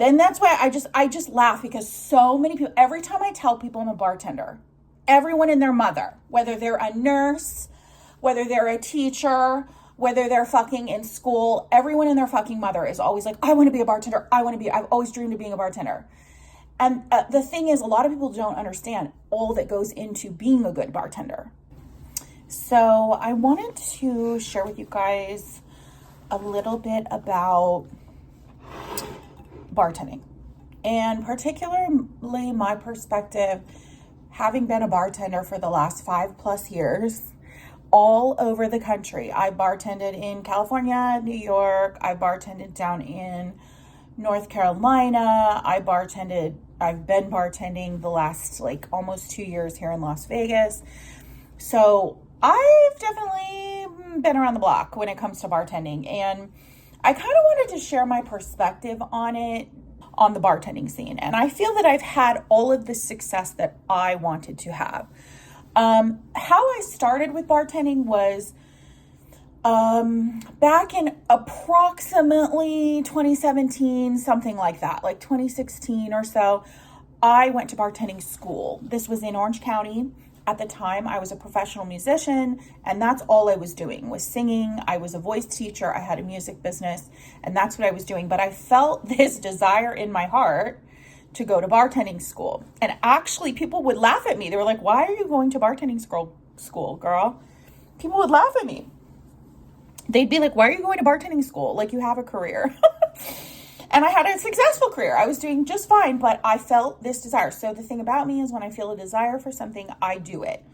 then that's why I just laugh, because so many people, every time I tell people I'm a bartender, everyone and their mother, whether they're a nurse, whether they're a teacher, whether they're fucking in school, everyone and their fucking mother is always like, I want to be a bartender. I've always dreamed of being a bartender. And the thing is, a lot of people don't understand all that goes into being a good bartender. So I wanted to share with you guys a little bit about bartending, and particularly my perspective, having been a bartender for the last 5+ years all over the country. I bartended in California, New York. I bartended down in North Carolina. I've been bartending the last like almost 2 years here in Las Vegas. So I've definitely been around the block when it comes to bartending, and I kind of wanted to share my perspective on it, on the bartending scene. And I feel that I've had all of the success that I wanted to have. How I started with bartending was back in approximately 2017, something like that, like 2016 or so. I went to bartending school. This was in Orange County. At the time, I was a professional musician, and that's all I was doing was singing. I was a voice teacher. I had a music business, and that's what I was doing. But I felt this desire in my heart to go to bartending school. And actually, people would laugh at me. They were like, why are you going to bartending school, girl? People would laugh at me. They'd be like, why are you going to bartending school? Like, you have a career. And I had a successful career. I was doing just fine, but I felt this desire. So the thing about me is when I feel a desire for something, I do it.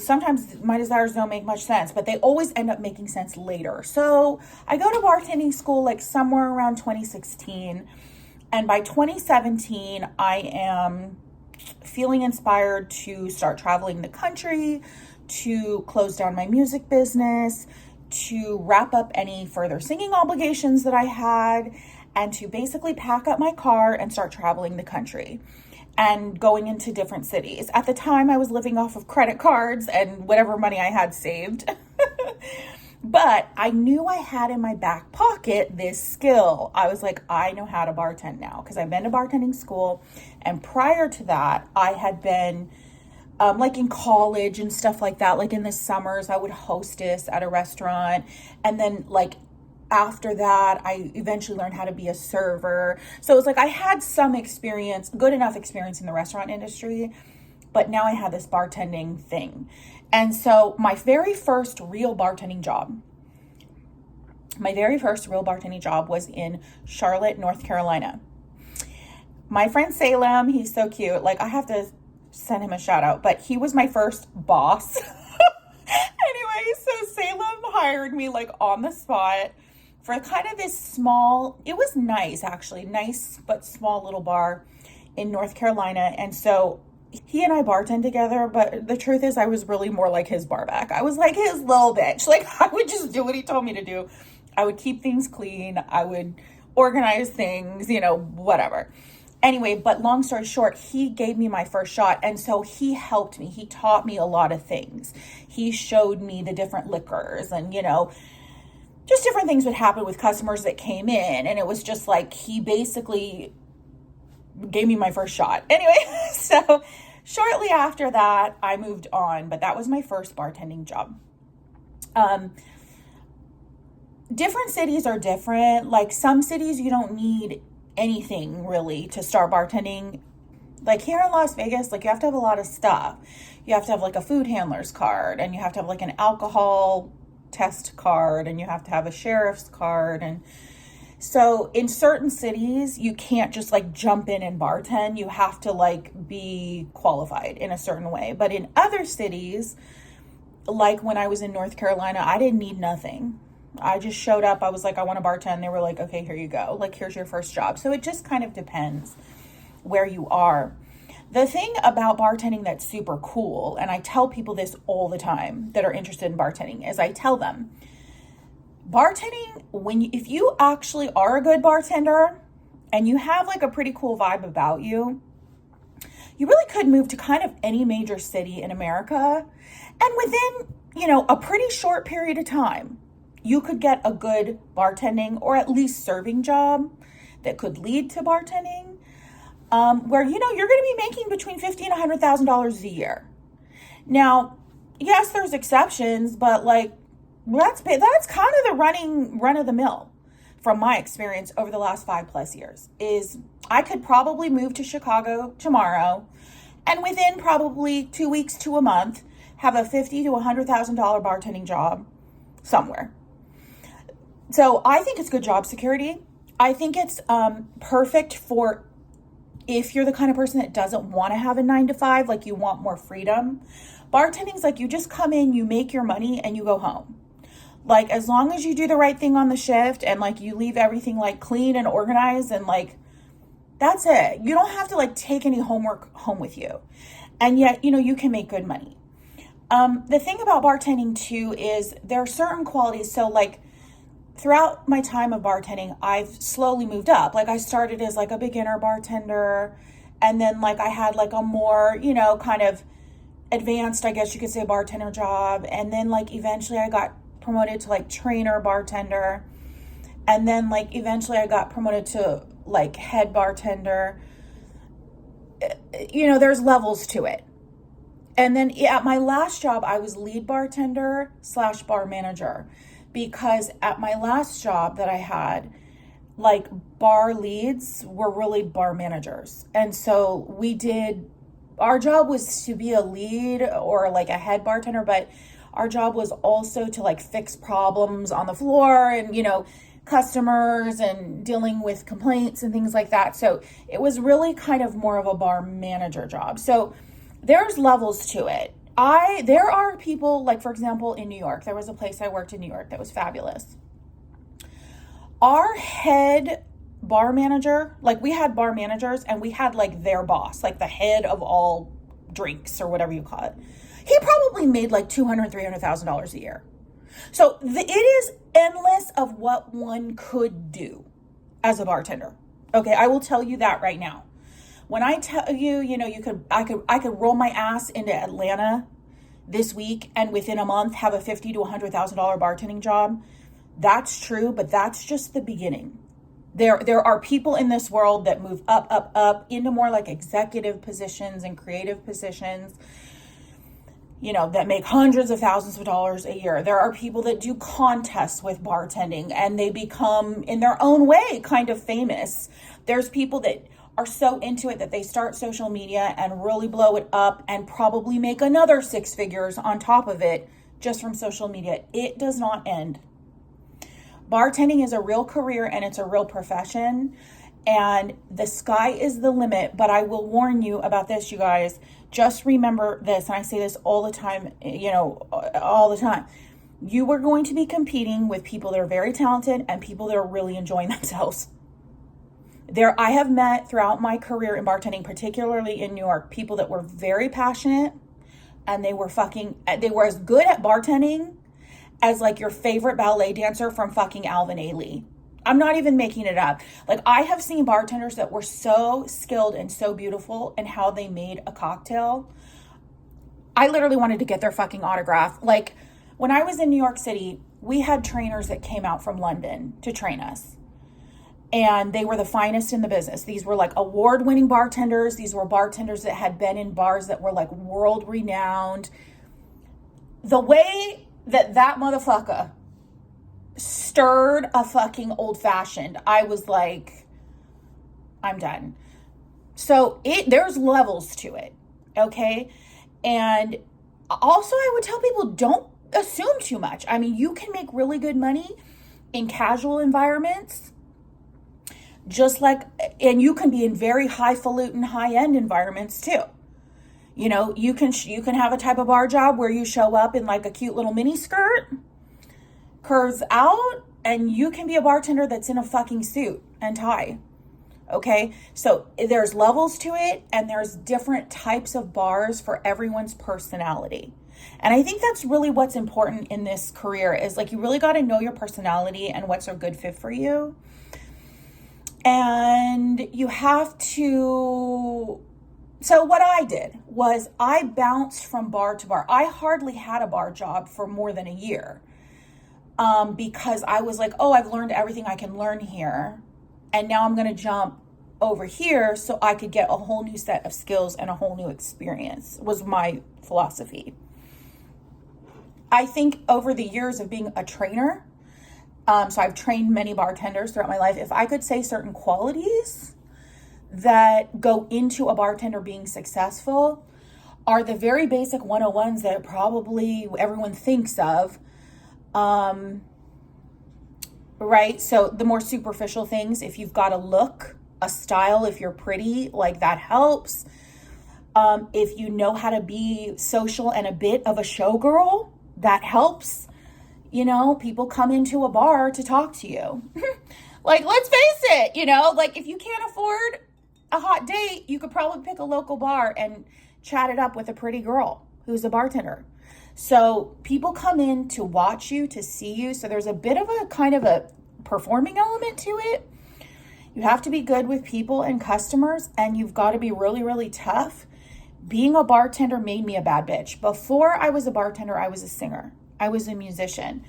Sometimes my desires don't make much sense, but they always end up making sense later. So I go to bartending school like somewhere around 2016. And by 2017, I am feeling inspired to start traveling the country, to close down my music business, to wrap up any further singing obligations that I had, and to basically pack up my car and start traveling the country and going into different cities. At the time, I was living off of credit cards and whatever money I had saved. But I knew I had in my back pocket this skill. I was like, I know how to bartend now, because I've been to bartending school. And prior to that, I had been like in college and stuff like that. Like in the summers, I would hostess at a restaurant. And then like after that, I eventually learned how to be a server. So it was like I had some experience, good enough experience in the restaurant industry, but now I had this bartending thing. And so my very first real bartending job was in Charlotte, North Carolina. My friend Salem, he's so cute. Like, I have to send him a shout out, but he was my first boss. Anyway, so Salem hired me like on the spot for kind of this small, it was nice actually, nice but small little bar in North Carolina. And so he and I bartended together, but the truth is I was really more like his barback. I was like his little bitch. Like, I would just do what he told me to do. I would keep things clean. I would organize things, whatever. Anyway, but long story short, he gave me my first shot. And so he helped me. He taught me a lot of things. He showed me the different liquors and, just different things would happen with customers that came in. And it was just like, he basically gave me my first shot. Anyway, so shortly after that, I moved on, but that was my first bartending job. Different cities are different. Like some cities, you don't need anything really to start bartending. Like here in Las Vegas, like you have to have a lot of stuff. You have to have like a food handler's card, and you have to have like an alcohol test card, and you have to have a sheriff's card. And so in certain cities, you can't just like jump in and bartend. You have to like be qualified in a certain way. But in other cities, like when I was in North Carolina, I didn't need nothing. I just showed up. I was like, I want to bartend. They were like, okay, here you go. Like, here's your first job. So it just kind of depends where you are. The thing about bartending that's super cool, and I tell people this all the time that are interested in bartending, is I tell them, bartending, if you actually are a good bartender and you have like a pretty cool vibe about you, you really could move to kind of any major city in America. And within, a pretty short period of time, you could get a good bartending or at least serving job that could lead to bartending, where, you're going to be making between $50,000 and $100,000 a year. Now, yes, there's exceptions, but like, that's kind of the run of the mill from my experience over the last 5+ years. Is I could probably move to Chicago tomorrow, and within probably 2 weeks to a month, have a $50,000 to $100,000 bartending job somewhere. So I think it's good job security. I think it's perfect for if you're the kind of person that doesn't want to have a 9 to 5, like you want more freedom. Bartending's like you just come in, you make your money, and you go home. Like, as long as you do the right thing on the shift and like you leave everything like clean and organized, and like, that's it. You don't have to like take any homework home with you. And yet, you can make good money. The thing about bartending too is there are certain qualities. So like throughout my time of bartending, I've slowly moved up. Like I started as like a beginner bartender, and then like I had like a more, kind of advanced, I guess you could say, bartender job. And then like eventually I got promoted to like trainer bartender, and then like eventually I got promoted to like head bartender. There's levels to it. And then at my last job, I was lead bartender / bar manager, because at my last job that I had, like bar leads were really bar managers. And so our job was to be a lead or like a head bartender, but our job was also to like fix problems on the floor and, customers and dealing with complaints and things like that. So it was really kind of more of a bar manager job. So there's levels to it. There are people, like for example, in New York, there was a place I worked in New York that was fabulous. Our head bar manager, like we had bar managers and we had like their boss, like the head of all drinks or whatever you call it. He probably made like $200,000, $300,000 a year. So it is endless of what one could do as a bartender. Okay, I will tell you that right now. When I tell you, I could roll my ass into Atlanta this week and within a month have a $50,000 to $100,000 bartending job. That's true, but that's just the beginning. There are people in this world that move up into more like executive positions and creative positions, that make hundreds of thousands of dollars a year. There are people that do contests with bartending and they become, in their own way, kind of famous. There's people that are so into it that they start social media and really blow it up and probably make another 6 figures on top of it just from social media. It does not end. Bartending is a real career and it's a real profession, and the sky is the limit. But I will warn you about this, you guys. Just remember this, and I say this all the time, all the time. You are going to be competing with people that are very talented and people that are really enjoying themselves. I have met throughout my career in bartending, particularly in New York, people that were very passionate, and they were as good at bartending as like your favorite ballet dancer from fucking Alvin Ailey. I'm not even making it up. Like, I have seen bartenders that were so skilled and so beautiful in how they made a cocktail. I literally wanted to get their fucking autograph. Like, when I was in New York City, we had trainers that came out from London to train us. And they were the finest in the business. These were like award-winning bartenders. These were bartenders that had been in bars that were like world-renowned. The way that motherfucker stirred a fucking old-fashioned, I was like, I'm done. So there's levels to it, okay? And also I would tell people, don't assume too much. I mean, you can make really good money in casual environments, just like, and you can be in very highfalutin, high-end environments too. You can have a type of bar job where you show up in like a cute little mini skirt, curves out, and you can be a bartender that's in a fucking suit and tie. Okay, so there's levels to it, and there's different types of bars for everyone's personality. And I think that's really what's important in this career, is like, you really got to know your personality and what's a good fit for you. And you have to, so what I did was I bounced from bar to bar. I hardly had a bar job for more than a year, because I was like, oh, I've learned everything I can learn here. and now I'm going to jump over here so I could get a whole new set of skills and a whole new experience, was my philosophy. I think over the years of being a trainer, so I've trained many bartenders throughout my life, if I could say certain qualities that go into a bartender being successful are the very basic 101s that probably everyone thinks of. Right? So the more superficial things, if you've got a look, a style, if you're pretty, like that helps. If you know how to be social and a bit of a showgirl, that helps. You know, people come into a bar to talk to you. Like, let's face it, you know, like if you can't afford a hot date, you could probably pick a local bar and chat it up with a pretty girl who's a bartender. So people come in to watch you, to see you. So there's a bit of a kind of a performing element to it. You have to be good with people and customers, and you've got to be really, really tough. Being a bartender made me a bad bitch. Before I was a bartender, I was a singer. I was a musician.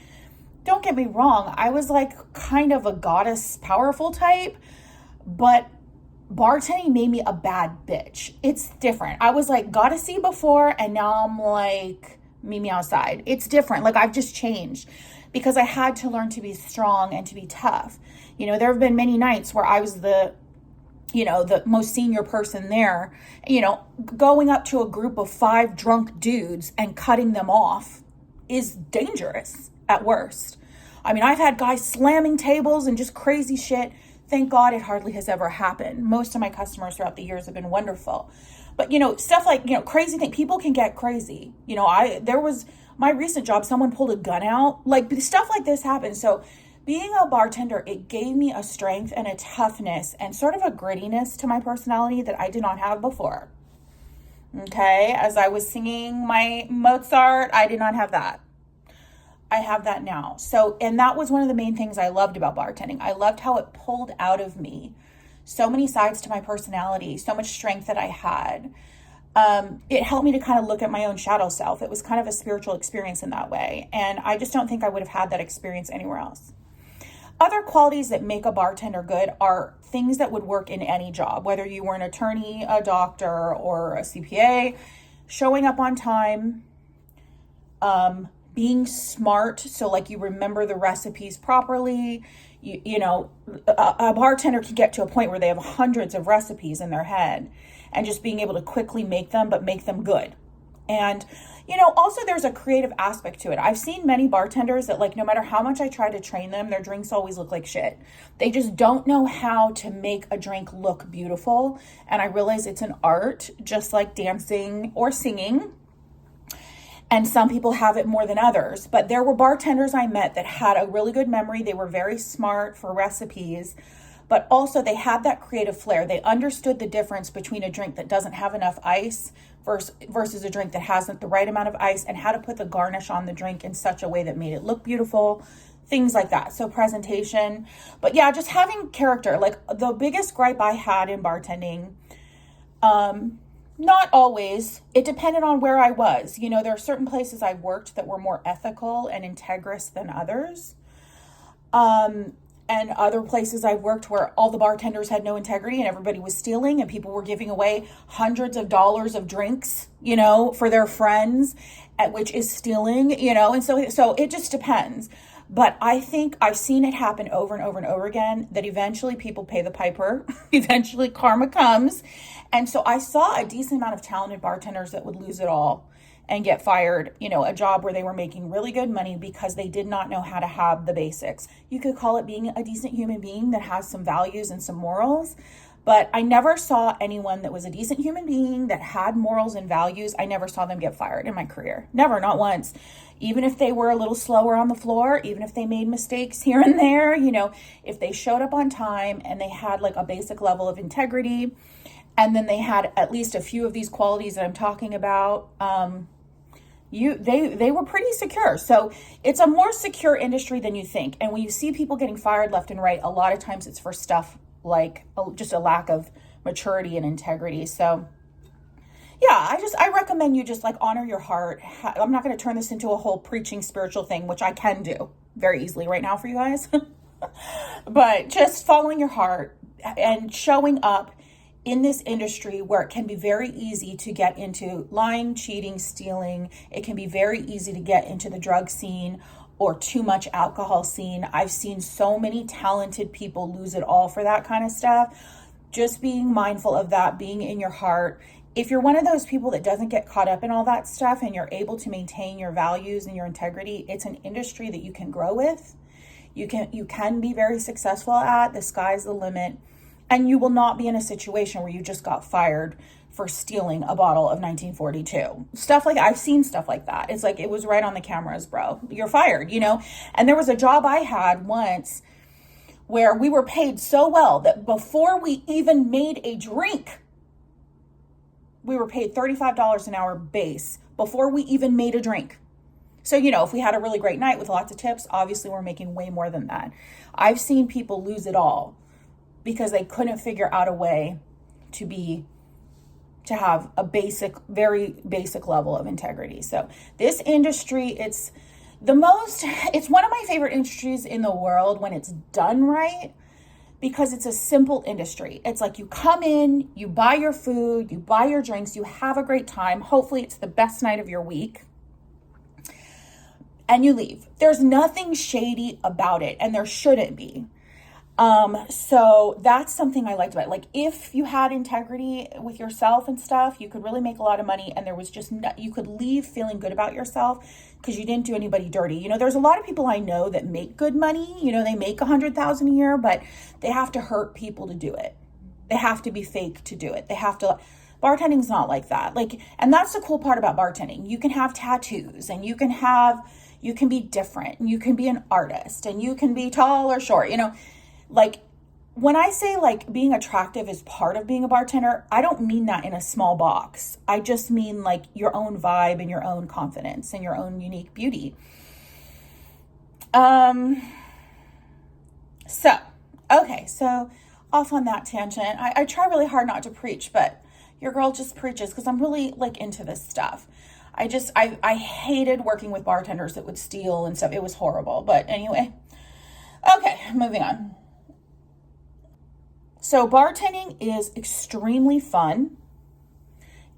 Don't get me wrong. I was like kind of a goddess powerful type, but bartending made me a bad bitch. It's different. I was like goddessy before, and now I'm like meet me outside. It's different. Like I've just changed because I had to learn to be strong and to be tough. You know, there have been many nights where I was the most senior person there, you know, going up to a group of 5 drunk dudes and cutting them off is dangerous at worst. I mean, I've had guys slamming tables and just crazy shit. Thank God it hardly has ever happened. Most of my customers throughout the years have been wonderful. But, you know, stuff like, you know, crazy thing, people can get crazy. You know, there was my recent job, someone pulled a gun out, like stuff like this happens. So being a bartender, it gave me a strength and a toughness and sort of a grittiness to my personality that I did not have before. Okay. As I was singing my Mozart, I did not have that. I have that now. So, and that was one of the main things I loved about bartending. I loved how it pulled out of me so many sides to my personality, so much strength that I had. It helped me to kind of look at my own shadow self. It was kind of a spiritual experience in that way. And I just don't think I would have had that experience anywhere else. Other qualities that make a bartender good are things that would work in any job, whether you were an attorney, a doctor, or a CPA. Showing up on time, being smart, so like you remember the recipes properly. You know, a bartender can get to a point where they have hundreds of recipes in their head, and just being able to quickly make them, but make them good. And, you know, also there's a creative aspect to it. I've seen many bartenders that, like, no matter how much I try to train them, their drinks always look like shit. They just don't know how to make a drink look beautiful. And I realize it's an art, just like dancing or singing. And some people have it more than others. But there were bartenders I met that had a really good memory. They were very smart for recipes, but also they had that creative flair. They understood the difference between a drink that doesn't have enough ice versus a drink that hasn't the right amount of ice, and how to put the garnish on the drink in such a way that made it look beautiful, things like that. So presentation, but yeah, just having character. Like the biggest gripe I had in bartending, not always, it depended on where I was. You know, there are certain places I worked that were more ethical and integrous than others. And other places I've worked where all the bartenders had no integrity and everybody was stealing and people were giving away hundreds of dollars of drinks, you know, for their friends, which is stealing, you know, and so it just depends. But I think I've seen it happen over and over and over again, that eventually people pay the piper, eventually karma comes. And so I saw a decent amount of talented bartenders that would lose it all and get fired, you know, a job where they were making really good money because they did not know how to have the basics. You could call it being a decent human being that has some values and some morals, but I never saw anyone that was a decent human being that had morals and values. I never saw them get fired in my career. Never, not once. Even if they were a little slower on the floor, even if they made mistakes here and there, you know, if they showed up on time and they had like a basic level of integrity, and then they had at least a few of these qualities that I'm talking about, they were pretty secure. So it's a more secure industry than you think. And when you see people getting fired left and right, a lot of times it's for stuff like just a lack of maturity and integrity. So yeah, I recommend you just like honor your heart. I'm not going to turn this into a whole preaching spiritual thing, which I can do very easily right now for you guys. But just following your heart and showing up in this industry where it can be very easy to get into lying, cheating, stealing. It can be very easy to get into the drug scene or too much alcohol scene. I've seen so many talented people lose it all for that kind of stuff. Just being mindful of that, being in your heart. If you're one of those people that doesn't get caught up in all that stuff and you're able to maintain your values and your integrity, it's an industry that you can grow with. You can be very successful at. The sky's the limit. And you will not be in a situation where you just got fired for stealing a bottle of 1942. Stuff like, I've seen stuff like that. It's like, it was right on the cameras, bro. You're fired, you know? And there was a job I had once where we were paid so well that before we even made a drink, we were paid $35 an hour base before we even made a drink. So, you know, if we had a really great night with lots of tips, obviously we're making way more than that. I've seen people lose it all because they couldn't figure out a way to have a very basic level of integrity. So this industry, it's one of my favorite industries in the world when it's done right, because it's a simple industry. It's like you come in, you buy your food, you buy your drinks, you have a great time. Hopefully it's the best night of your week. And you leave. There's nothing shady about it, and there shouldn't be. So that's something I liked about it. Like, if you had integrity with yourself and stuff, you could really make a lot of money, and there was just you could leave feeling good about yourself because you didn't do anybody dirty. You know, there's a lot of people I know that make good money. You know, they make $100,000 a year, but they have to hurt people to do it. They have to be fake to do it. Bartending's not like that. Like, and that's the cool part about bartending. You can have tattoos, and you can be different, and you can be an artist, and you can be tall or short, you know. Like, when I say like being attractive is part of being a bartender, I don't mean that in a small box. I just mean like your own vibe and your own confidence and your own unique beauty. So off on that tangent, I try really hard not to preach, but your girl just preaches because I'm really like into this stuff. I hated working with bartenders that would steal and stuff. It was horrible. But anyway, okay, moving on. So bartending is extremely fun.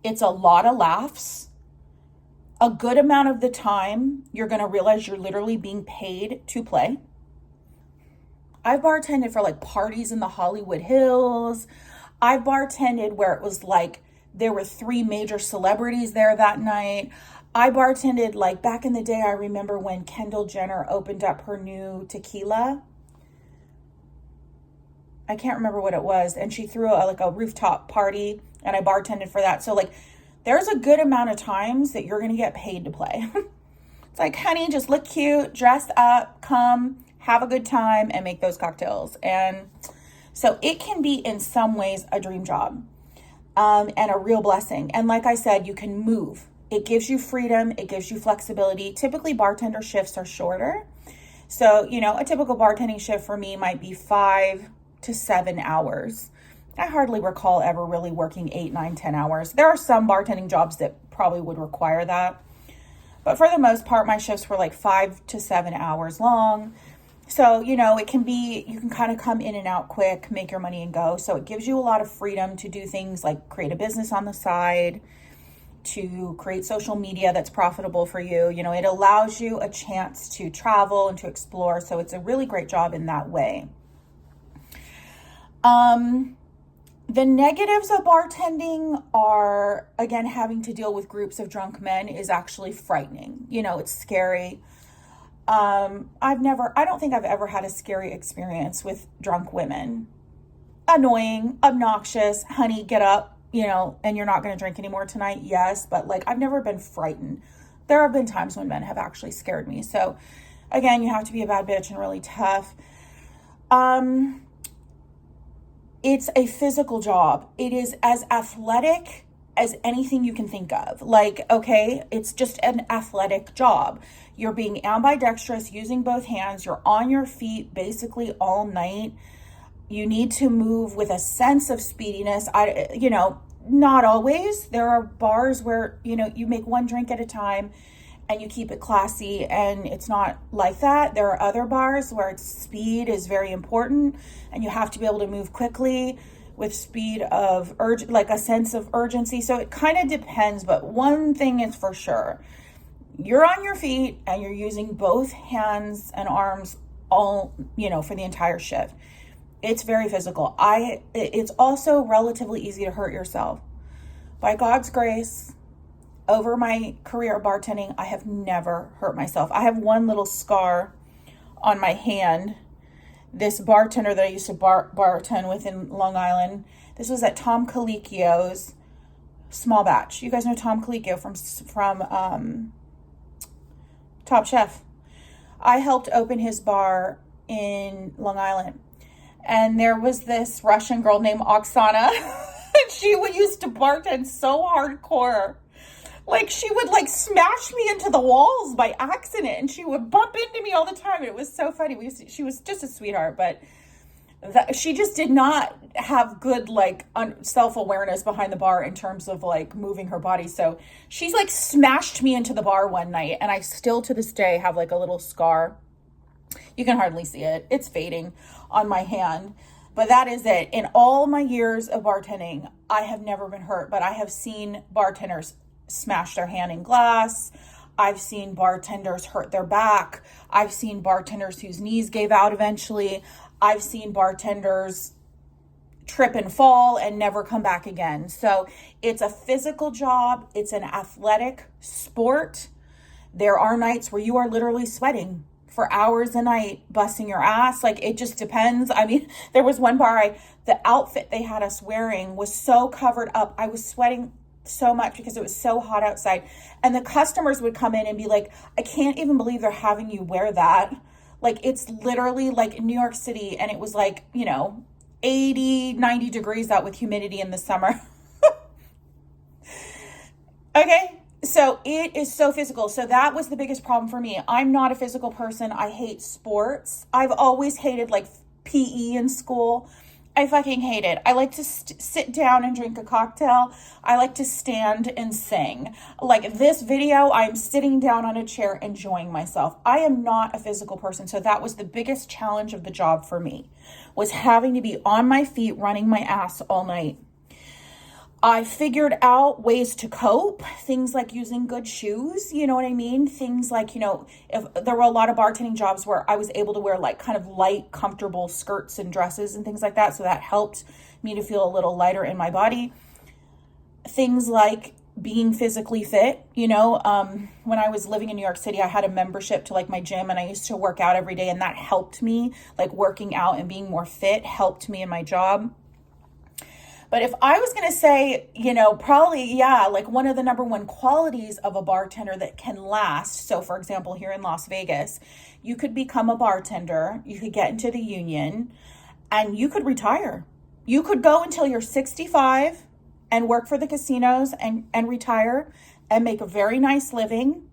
It's a lot of laughs. A good amount of the time, you're going to realize you're literally being paid to play. I've bartended for like parties in the Hollywood Hills. I've bartended where it was like there were 3 major celebrities there that night. I bartended like back in the day. I remember when Kendall Jenner opened up her new tequila. I can't remember what it was. And she threw a rooftop party, and I bartended for that. So like, there's a good amount of times that you're going to get paid to play. It's like, honey, just look cute, dress up, come, have a good time, and make those cocktails. And so it can be in some ways a dream job, and a real blessing. And like I said, you can move. It gives you freedom. It gives you flexibility. Typically, bartender shifts are shorter. So, you know, a typical bartending shift for me might be 5 to 7 hours. I hardly recall ever really working 8, 9, 10 hours. There are some bartending jobs that probably would require that. But for the most part, my shifts were like 5 to 7 hours long. So, you know, you can kind of come in and out quick, make your money and go. So it gives you a lot of freedom to do things like create a business on the side, to create social media that's profitable for you. You know, it allows you a chance to travel and to explore. So it's a really great job in that way. The negatives of bartending are, again, having to deal with groups of drunk men is actually frightening. You know, it's scary. I don't think I've ever had a scary experience with drunk women. Annoying, obnoxious, honey, get up, you know, and you're not going to drink anymore tonight. Yes. But like, I've never been frightened. There have been times when men have actually scared me. So again, you have to be a bad bitch and really tough. It's a physical job. It is as athletic as anything you can think of. Like, okay, it's just an athletic job. You're being ambidextrous, using both hands. You're on your feet basically all night. You need to move with a sense of speediness. Not always. There are bars where, you know, you make one drink at a time and you keep it classy, and it's not like that. There are other bars where speed is very important and you have to be able to move quickly with speed of like a sense of urgency. So it kind of depends, but one thing is for sure, you're on your feet and you're using both hands and arms all, for the entire shift. It's very physical. It's also relatively easy to hurt yourself. By God's grace, over my career of bartending, I have never hurt myself. I have one little scar on my hand. This bartender that I used to bartend with in Long Island, this was at Tom Colicchio's Small Batch. You guys know Tom Colicchio from Top Chef. I helped open his bar in Long Island. And there was this Russian girl named Oksana. She used to bartend so hardcore. Like, she would smash me into the walls by accident, and she would bump into me all the time. It was so funny. She was just a sweetheart, but she just did not have good self-awareness behind the bar in terms of moving her body. So she's smashed me into the bar one night, and I still to this day have a little scar. You can hardly see it. It's fading on my hand. But that is it. In all my years of bartending, I have never been hurt, but I have seen bartenders smash their hand in glass. I've seen bartenders hurt their back. I've seen bartenders whose knees gave out eventually. I've seen bartenders trip and fall and never come back again. So it's a physical job. It's an athletic sport. There are nights where you are literally sweating for hours a night, busting your ass. It just depends. I mean, there was one bar, the outfit they had us wearing was so covered up. I was sweating so much because it was so hot outside. And the customers would come in and be like, I can't even believe they're having you wear that. It's literally in New York City, and it was 80, 90 degrees out with humidity in the summer. Okay. So it is so physical. So that was the biggest problem for me. I'm not a physical person. I hate sports. I've always hated PE in school. I fucking hate it. I like to sit down and drink a cocktail. I like to stand and sing. This video, I'm sitting down on a chair enjoying myself. I am not a physical person. So that was the biggest challenge of the job for me, was having to be on my feet, running my ass all night. I figured out ways to cope, things like using good shoes, you know what I mean? Things if there were a lot of bartending jobs where I was able to wear kind of light, comfortable skirts and dresses and things like that. So that helped me to feel a little lighter in my body. Things like being physically fit, when I was living in New York City, I had a membership to my gym, and I used to work out every day, and that helped me. Working out and being more fit helped me in my job. But if I was going to say, probably, one of the number one qualities of a bartender that can last. So for example, here in Las Vegas, you could become a bartender, you could get into the union, and you could retire. You could go until you're 65 and work for the casinos and retire and make a very nice living,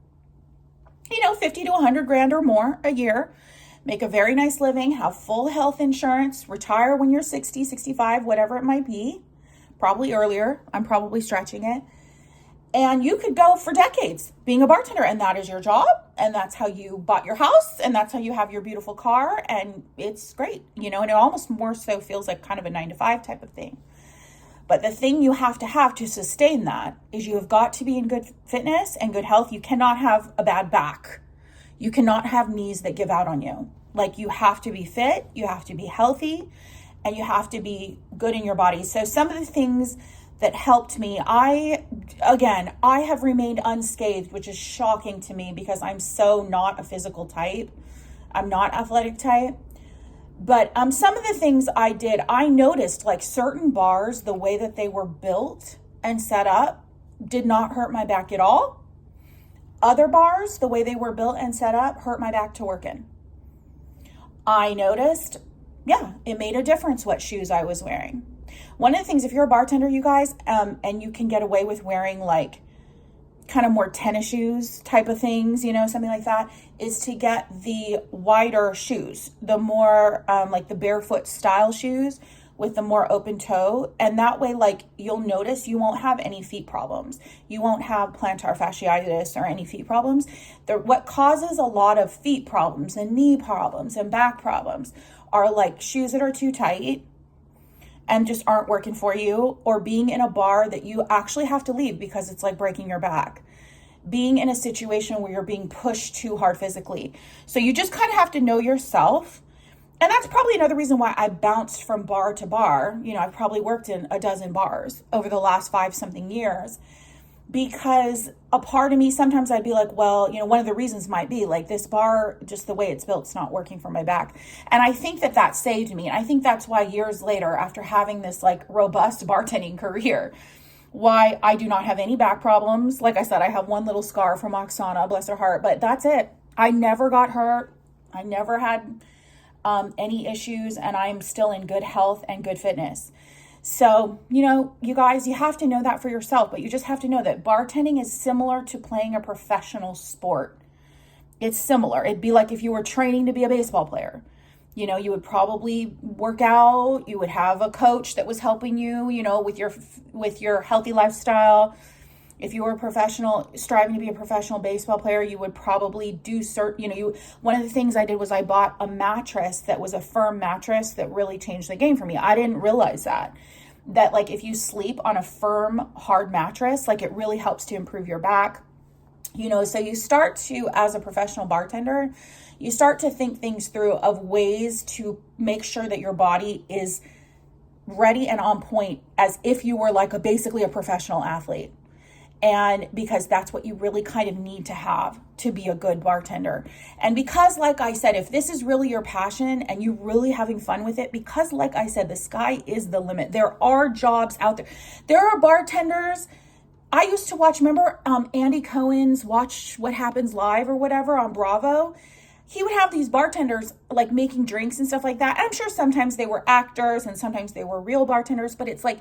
50 to 100 grand or more a year. Make a very nice living, have full health insurance, retire when you're 60, 65, whatever it might be, probably earlier. I'm probably stretching it. And you could go for decades being a bartender, and that is your job, and that's how you bought your house, and that's how you have your beautiful car, and it's great, and it almost more so feels like kind of a 9-to-5 type of thing. But the thing you have to sustain that is you have got to be in good fitness and good health. You cannot have a bad back. You cannot have knees that give out on you. You have to be fit, you have to be healthy, and you have to be good in your body. So some of the things that helped me, I have remained unscathed, which is shocking to me because I'm so not a physical type. I'm not athletic type. But some of the things I did, I noticed certain bars, the way that they were built and set up did not hurt my back at all. Other bars, the way they were built and set up, hurt my back to work in. I noticed, it made a difference what shoes I was wearing. One of the things, if you're a bartender, you guys, and you can get away with wearing kind of more tennis shoes type of things, something like that, is to get the wider shoes, the more the barefoot style shoes with the more open toe. And that way, like, you'll notice you won't have any feet problems. You won't have plantar fasciitis or any feet problems. What causes a lot of feet problems and knee problems and back problems are like shoes that are too tight and just aren't working for you, or being in a bar that you actually have to leave because it's like breaking your back. Being in a situation where you're being pushed too hard physically. So you just kind of have to know yourself. And that's probably another reason why I bounced from bar to bar. You know, I've probably worked in a dozen bars over the last 5-something years, because a part of me, sometimes I'd be like, well, you know, one of the reasons might be like this bar, just the way it's built, it's not working for my back. And I think that saved me. And I think that's why years later, after having this like robust bartending career, why I do not have any back problems. Like I said, I have one little scar from Oksana, bless her heart, but that's it. I never got hurt. I never had any issues, and I'm still in good health and good fitness. So, you know, you guys, you have to know that for yourself, but you just have to know that bartending is similar to playing a professional sport. It's similar. It'd be like if you were training to be a baseball player. You know, you would probably work out, you would have a coach that was helping you, you know, with your healthy lifestyle. If you were a professional, striving to be a professional baseball player, you would probably do one of the things I did was I bought a mattress that was a firm mattress that really changed the game for me. I didn't realize that like if you sleep on a firm, hard mattress, like it really helps to improve your back. You know, so you start to, as a professional bartender, you start to think things through of ways to make sure that your body is ready and on point as if you were like basically a professional athlete. And because that's what you really kind of need to have to be a good bartender. And because, like I said, if this is really your passion and you're really having fun with it, because like I said, the sky is the limit. There are jobs out there. There are bartenders. I used to watch, remember Andy Cohen's Watch What Happens Live or whatever on Bravo? He would have these bartenders like making drinks and stuff like that. And I'm sure sometimes they were actors and sometimes they were real bartenders, but it's like,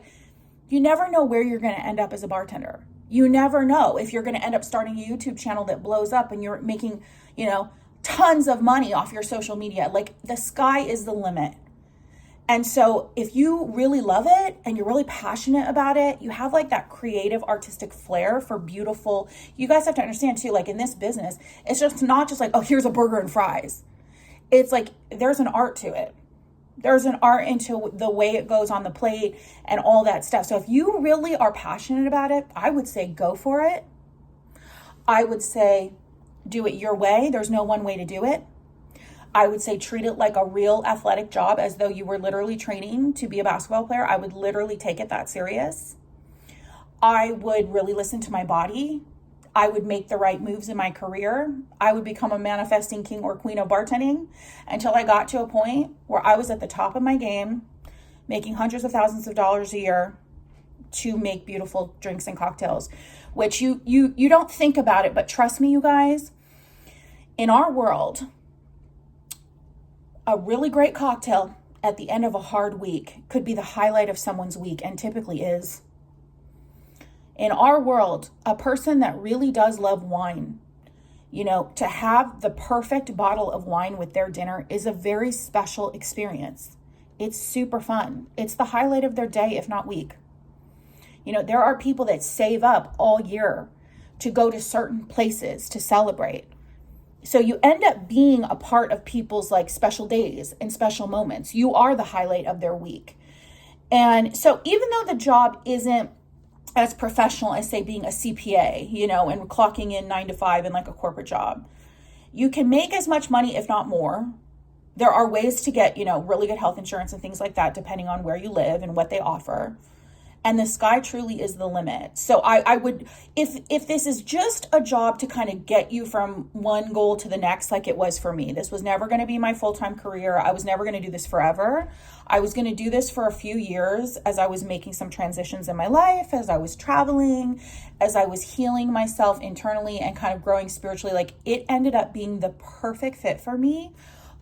you never know where you're going to end up as a bartender. You never know if you're going to end up starting a YouTube channel that blows up and you're making, you know, tons of money off your social media. Like, the sky is the limit. And so if you really love it and you're really passionate about it, you have like that creative artistic flair for beautiful, you guys have to understand too, like in this business, it's just not just like, oh, here's a burger and fries. It's like, there's an art to it. There's an art into the way it goes on the plate and all that stuff. So if you really are passionate about it, I would say go for it. I would say do it your way. There's no one way to do it. I would say treat it like a real athletic job, as though you were literally training to be a basketball player. I would literally take it that serious. I would really listen to my body. I would make the right moves in my career. I would become a manifesting king or queen of bartending until I got to a point where I was at the top of my game, making hundreds of thousands of dollars a year to make beautiful drinks and cocktails, which you don't think about it, but trust me, you guys, in our world, a really great cocktail at the end of a hard week could be the highlight of someone's week, and typically is. In our world, a person that really does love wine, you know, to have the perfect bottle of wine with their dinner is a very special experience. It's super fun. It's the highlight of their day, if not week. You know, there are people that save up all year to go to certain places to celebrate. So you end up being a part of people's like special days and special moments. You are the highlight of their week. And so even though the job isn't as professional as, say, being a CPA, you know, and clocking in 9 to 5 in like a corporate job, you can make as much money, if not more. There are ways to get, you know, really good health insurance and things like that, depending on where you live and what they offer. And the sky truly is the limit. So I would, if this is just a job to kind of get you from one goal to the next, like it was for me, this was never going to be my full-time career. I was never going to do this forever. I was going to do this for a few years as I was making some transitions in my life, as I was traveling, as I was healing myself internally and kind of growing spiritually. Like, it ended up being the perfect fit for me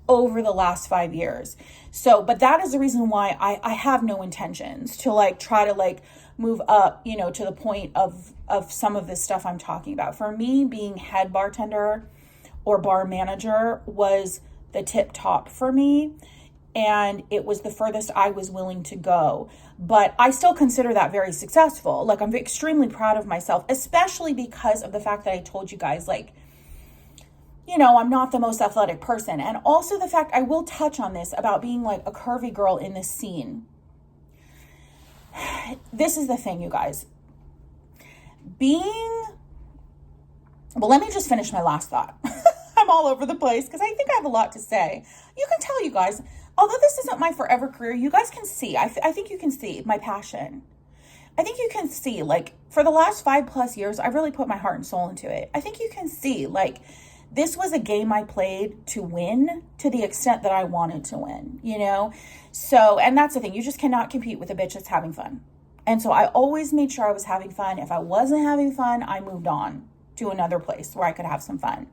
over the last 5 years. So, but that is the reason why I have no intentions to like try to like move up, you know, to the point of some of this stuff I'm talking about. For me, being head bartender or bar manager was the tip top for me. and it was the furthest I was willing to go. But I still consider that very successful. Like, I'm extremely proud of myself, especially because of the fact that I told you guys, like, you know, I'm not the most athletic person. And also the fact, I will touch on this about being like a curvy girl in this scene. This is the thing, you guys. Well, let me just finish my last thought. I'm all over the place because I think I have a lot to say. You can tell, you guys, although this isn't my forever career, you guys can see, I think you can see my passion. I think you can see, like, for the last 5+ years, I really put my heart and soul into it. I think you can see, like, this was a game I played to win to the extent that I wanted to win, you know? So, and that's the thing, you just cannot compete with a bitch that's having fun. And so I always made sure I was having fun. If I wasn't having fun, I moved on to another place where I could have some fun.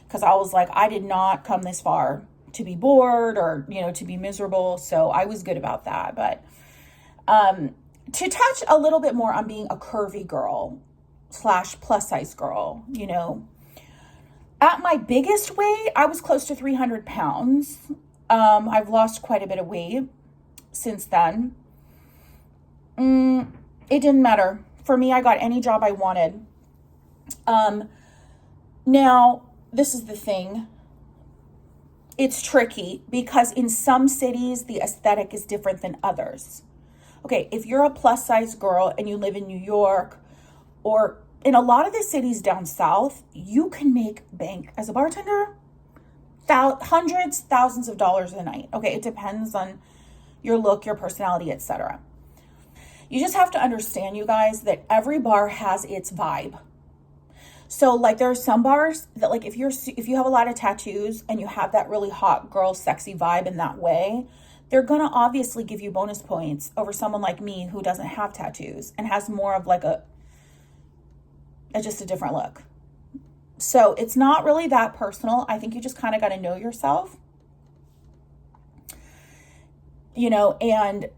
Because I was like, I did not come this far to be bored or, you know, to be miserable. So I was good about that. But to touch a little bit more on being a curvy girl / plus size girl, you know, at my biggest weight, I was close to 300 pounds. I've lost quite a bit of weight since then. It didn't matter. For me, I got any job I wanted. Now, this is the thing. It's tricky because in some cities, the aesthetic is different than others. Okay, if you're a plus size girl and you live in New York or in a lot of the cities down south, you can make bank as a bartender, hundreds, thousands of dollars a night. Okay, it depends on your look, your personality, etc. You just have to understand, you guys, that every bar has its vibe. So, like, there are some bars that, like, if you have a lot of tattoos and you have that really hot girl, sexy vibe in that way, they're going to obviously give you bonus points over someone like me who doesn't have tattoos and has more of like just a different look. So it's not really that personal. I think you just kind of got to know yourself, you know, and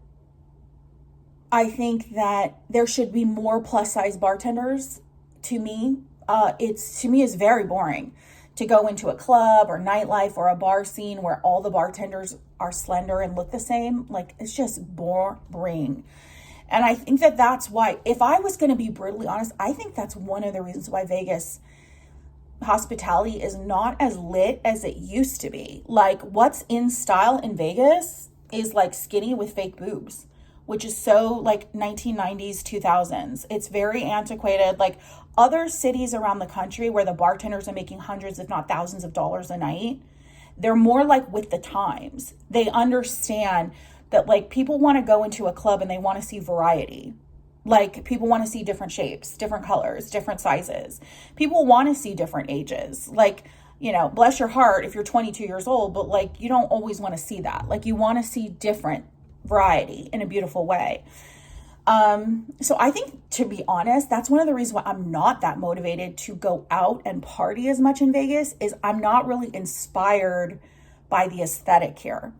I think that there should be more plus size bartenders. To me, is very boring to go into a club or nightlife or a bar scene where all the bartenders are slender and look the same. Like, it's just boring. And I think that that's why, if I was going to be brutally honest, I think that's one of the reasons why Vegas hospitality is not as lit as it used to be. Like, what's in style in Vegas is like skinny with fake boobs, which is so like 1990s, 2000s. It's very antiquated. Like, other cities around the country where the bartenders are making hundreds, if not thousands of dollars a night, they're more like with the times. They understand that, like, people want to go into a club and they want to see variety. Like, people want to see different shapes, different colors, different sizes. People want to see different ages. Like, you know, bless your heart if you're 22 years old, but like, you don't always want to see that. Like, you want to see different variety in a beautiful way. So I think, to be honest, that's one of the reasons why I'm not that motivated to go out and party as much in Vegas, is I'm not really inspired by the aesthetic here.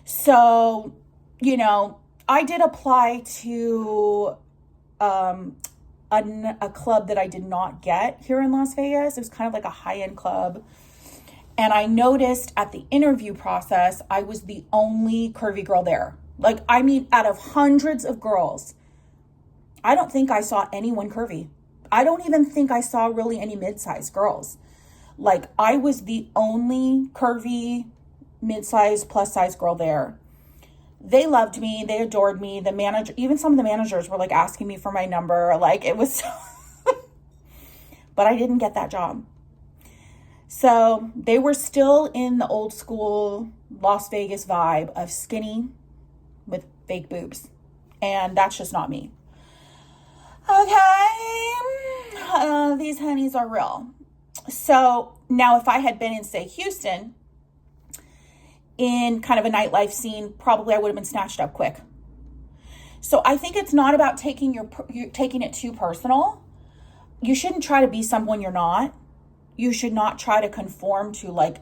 So, you know, I did apply to a club that I did not get here in Las Vegas. It was kind of like a high-end club. And I noticed at the interview process, I was the only curvy girl there. Like, I mean, out of hundreds of girls, I don't think I saw anyone curvy. I don't even think I saw really any mid-sized girls. Like, I was the only curvy, mid-sized, plus-size girl there. They loved me. They adored me. The manager, even some of the managers were like asking me for my number. Like, it was, but I didn't get that job. So they were still in the old school Las Vegas vibe of skinny with fake boobs. And that's just not me. Okay. These honeys are real. So now if I had been in, say, Houston, in kind of a nightlife scene, probably I would have been snatched up quick. So I think it's not about taking it too personal. You shouldn't try to be someone you're not. You should not try to conform to like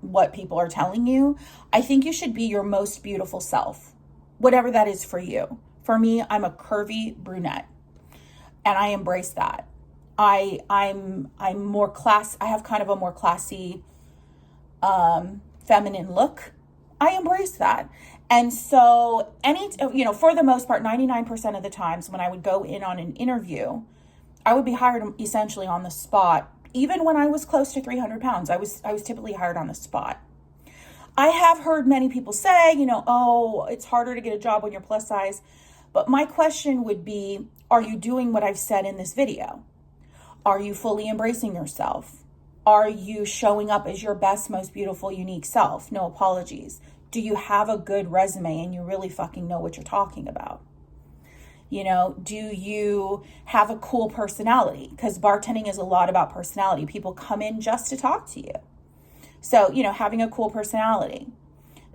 what people are telling you. I think you should be your most beautiful self, whatever that is for you. For me, I'm a curvy brunette, and I embrace that. I'm more I have kind of a more classy, feminine look. I embrace that. And so for the most part, 99% of the times when I would go in on an interview, I would be hired essentially on the spot. Even when I was close to 300 pounds, I was typically hired on the spot. I have heard many people say, oh, it's harder to get a job when you're plus size. But my question would be, are you doing what I've said in this video? Are you fully embracing yourself? Are you showing up as your best, most beautiful, unique self? No apologies. Do you have a good resume and you really fucking know what you're talking about? Do you have a cool personality? Because bartending is a lot about personality. People come in just to talk to you. So, having a cool personality,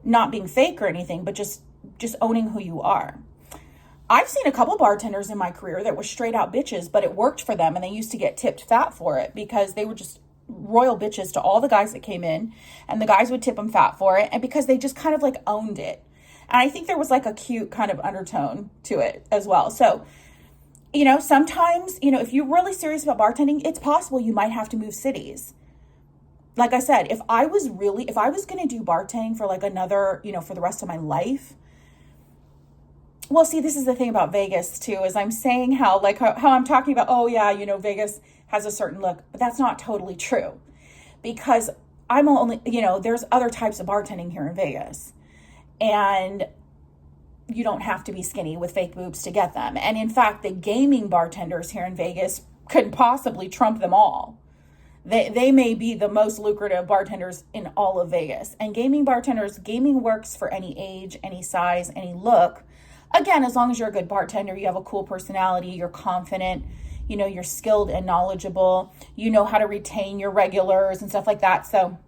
not being fake or anything, but just owning who you are. I've seen a couple bartenders in my career that were straight out bitches, but it worked for them and they used to get tipped fat for it because they were just royal bitches to all the guys that came in, and the guys would tip them fat for it, and because they just kind of like owned it. And I think there was like a cute kind of undertone to it as well. So, sometimes, if you're really serious about bartending, it's possible you might have to move cities. Like I said, if I was going to do bartending for like another, for the rest of my life. Well, see, this is the thing about Vegas too, is I'm saying how I'm talking about, oh yeah, Vegas has a certain look, but that's not totally true, because I'm only, there's other types of bartending here in Vegas, and you don't have to be skinny with fake boobs to get them. And in fact, the gaming bartenders here in Vegas could possibly trump them all. They may be the most lucrative bartenders in all of Vegas. And gaming works for any age, any size, any look. Again, as long as you're a good bartender, you have a cool personality, you're confident, you're skilled and knowledgeable, you know how to retain your regulars and stuff like that. So,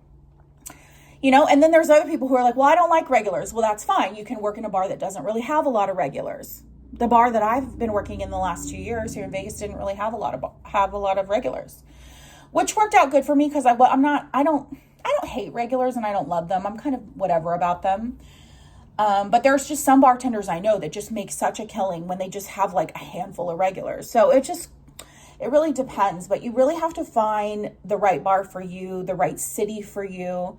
and then there's other people who are like, well, I don't like regulars. Well, that's fine. You can work in a bar that doesn't really have a lot of regulars. The bar that I've been working in the last 2 years here in Vegas didn't really have a lot of regulars, which worked out good for me because I don't hate regulars and I don't love them. I'm kind of whatever about them. But there's just some bartenders I know that just make such a killing when they just have like a handful of regulars. So it really depends, but you really have to find the right bar for you, the right city for you.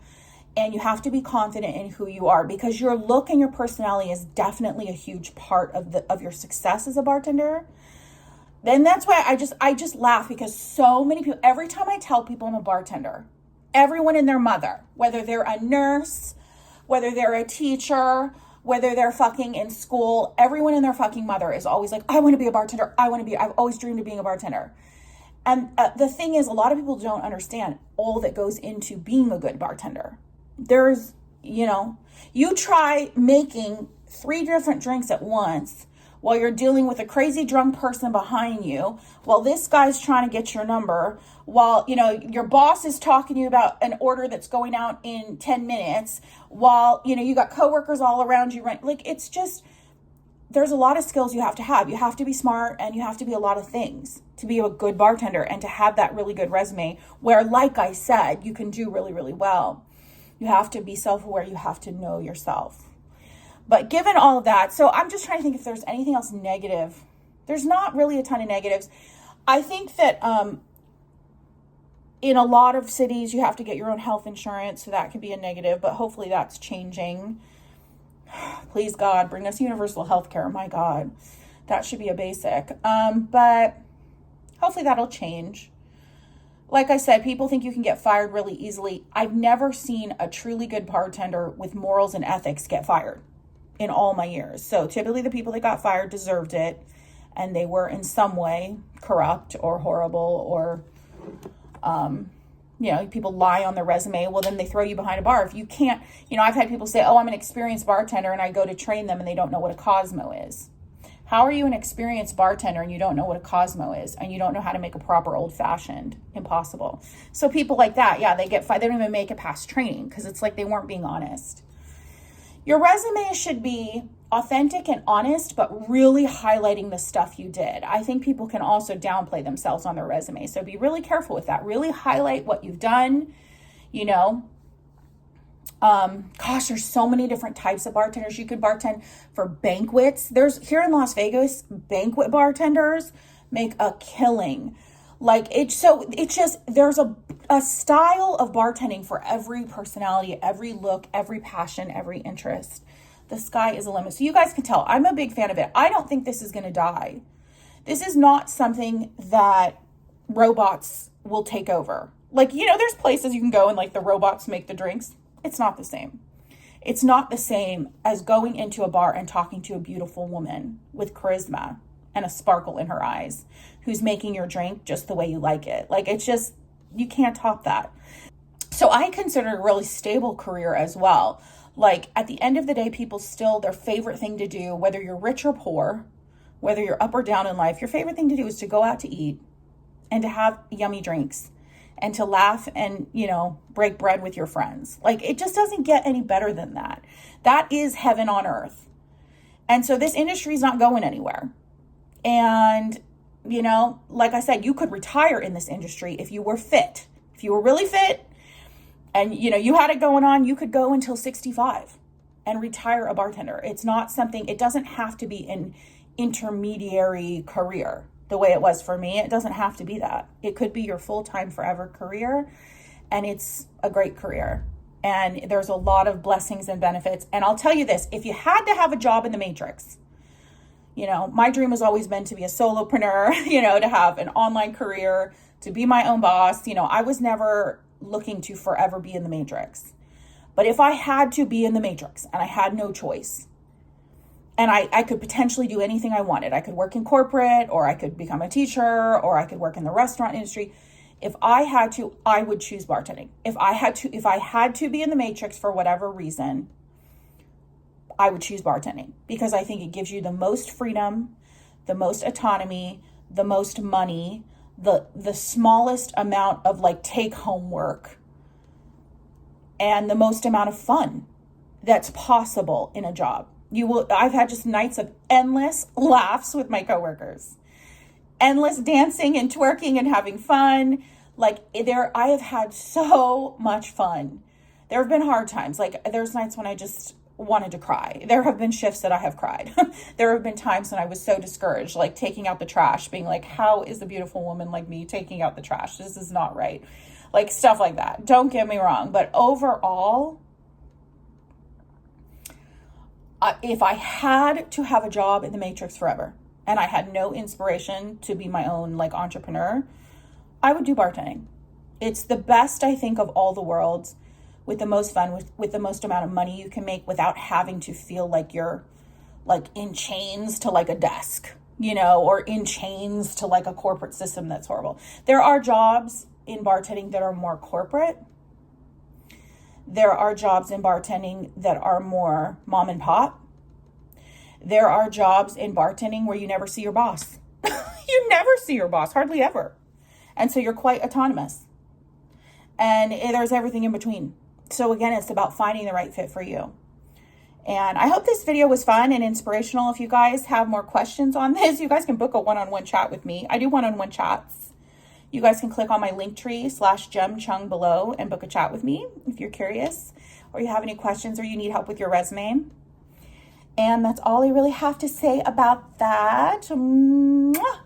And you have to be confident in who you are, because your look and your personality is definitely a huge part of your success as a bartender. Then that's why I just laugh, because so many people, every time I tell people I'm a bartender, everyone and their mother, whether they're a nurse, whether they're a teacher, whether they're fucking in school, everyone and their fucking mother is always like, I want to be a bartender. I've always dreamed of being a bartender. And the thing is, a lot of people don't understand all that goes into being a good bartender. There's, you try making 3 different drinks at once while you're dealing with a crazy drunk person behind you, while this guy's trying to get your number, while, your boss is talking to you about an order that's going out in 10 minutes, while, you got coworkers all around you, right? Like, it's just, there's a lot of skills you have to have. You have to be smart, and you have to be a lot of things to be a good bartender and to have that really good resume where, like I said, you can do really, really well. You have to be self-aware. You have to know yourself. But given all of that, so I'm just trying to think if there's anything else negative. There's not really a ton of negatives. I think that in a lot of cities, you have to get your own health insurance, so that could be a negative, but hopefully that's changing. Please, God, bring us universal health care. My God, that should be a basic. But hopefully that'll change. Like I said, people think you can get fired really easily. I've never seen a truly good bartender with morals and ethics get fired in all my years. So typically the people that got fired deserved it, and they were in some way corrupt or horrible, or, people lie on their resume. Well, then they throw you behind a bar. If you can't, I've had people say, oh, I'm an experienced bartender, and I go to train them and they don't know what a Cosmo is. How are you an experienced bartender and you don't know what a Cosmo is, and you don't know how to make a proper old fashioned? Impossible. So people like that, yeah, they get fired. They don't even make it past training because it's like they weren't being honest. Your resume should be authentic and honest, but really highlighting the stuff you did. I think people can also downplay themselves on their resume. So be really careful with that. Really highlight what you've done, Gosh, there's so many different types of bartenders. You could bartend for banquets. There's here in Las Vegas, banquet bartenders make a killing. Like it's just, there's a style of bartending for every personality, every look, every passion, every interest. The sky is the limit. So you guys can tell I'm a big fan of it. I don't think this is going to die. This is not something that robots will take over. Like, there's places you can go and like the robots make the drinks. It's not the same. It's not the same as going into a bar and talking to a beautiful woman with charisma and a sparkle in her eyes who's making your drink just the way you like it. Like, it's just, you can't top that. So I consider it a really stable career as well. Like, at the end of the day, people still, their favorite thing to do, whether you're rich or poor, whether you're up or down in life, your favorite thing to do is to go out to eat and to have yummy drinks and to laugh and, break bread with your friends. Like, it just doesn't get any better than that. That is heaven on earth. And so this industry is not going anywhere. And, like I said, you could retire in this industry if you were fit. If you were really fit and, you had it going on, you could go until 65 and retire a bartender. It's not something, it doesn't have to be an intermediary career the way it was for me. It doesn't have to be that. It could be your full-time forever career, and it's a great career. And there's a lot of blessings and benefits. And I'll tell you this, if you had to have a job in the Matrix, my dream has always been to be a solopreneur, to have an online career, to be my own boss. I was never looking to forever be in the Matrix. But if I had to be in the Matrix and I had no choice, and I could potentially do anything I wanted. I could work in corporate, or I could become a teacher, or I could work in the restaurant industry. If I had to, I would choose bartending. If I had to be in the Matrix for whatever reason, I would choose bartending, because I think it gives you the most freedom, the most autonomy, the most money, the smallest amount of like take home work, and the most amount of fun that's possible in a job. I've had just nights of endless laughs with my coworkers, endless dancing and twerking and having fun. Like, I have had so much fun. There have been hard times. Like, there's nights when I just wanted to cry. There have been shifts that I have cried. There have been times when I was so discouraged, like taking out the trash, being like, how is a beautiful woman like me taking out the trash? This is not right. Like, stuff like that. Don't get me wrong. But overall, if I had to have a job in the Matrix forever and I had no inspiration to be my own like entrepreneur, I would do bartending. It's the best, I think, of all the worlds, with the most fun, with the most amount of money you can make without having to feel like you're like in chains to like a desk, or in chains to like a corporate system that's horrible. There are jobs in bartending that are more corporate. There are jobs in bartending that are more mom and pop. There are jobs in bartending where you never see your boss. You never see your boss, hardly ever. And so you're quite autonomous. And there's everything in between. So again, it's about finding the right fit for you. And I hope this video was fun and inspirational. If you guys have more questions on this, you guys can book a one-on-one chat with me. I do one-on-one chats. You guys can click on my Linktree /JEM Chung below and book a chat with me if you're curious, or you have any questions, or you need help with your resume. And that's all I really have to say about that. Mwah!